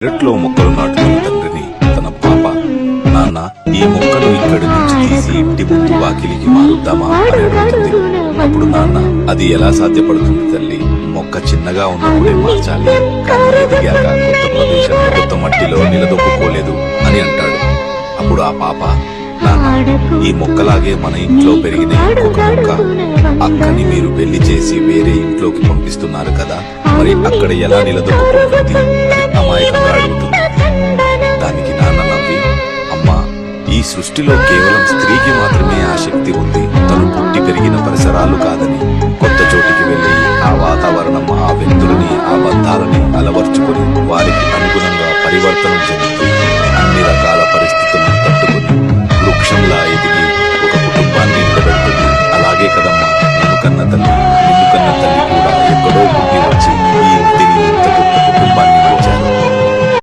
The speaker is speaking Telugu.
పెరట్లో మొక్కలు నాటుతున్న తండ్రిని తన పాప, నాన్న ఈ మొక్కను ఇక్కడి నుంచి తీసి ఇంటి ముందు వాకిలికి మారుద్దామా అని అడుగుతుంది. అప్పుడు నాన్న, అది ఎలా సాధ్యపడుతుంది తల్లి, మొక్క చిన్నగా ఉన్నప్పుడే మార్చాలి, కానీ ఎదిగాక కొత్త ప్రదేశంలో కొత్త మట్టిలో నిలదొక్కుకోలేదు అని అంటాడు. అప్పుడు ఆ పాప, నాన్న ఈ మొక్కలాగే మన ఇంట్లో పెరిగిన ఇంకొక మొక్క అక్కని మీరు పెళ్లి చేసి వేరే ఇంట్లోకి పంపిస్తున్నారు కదా, మరి అక్కడ ఎలా నిలదొక్కుంటుంది అని అమాయకంగా అడుగుతుంది. దానికి నాన్న నవ్వి, అమ్మా ఈ సృష్టిలో కేవలం స్త్రీకి మాత్రమే ఆ శక్తి ఉంది, తను పుట్టి పెరిగిన పరిసరాలు కాదని, కొత్త చోటికి వెళ్లి ఆ వాతావరణం, ఆ వ్యక్తులని, ఆ బంధాలని అలవర్చుకొని వారికి అనుగుణంగా పరివర్తనం చెందుతూ అన్ని రకాల పరిస్థితులను తట్టుకుని వృక్షంలా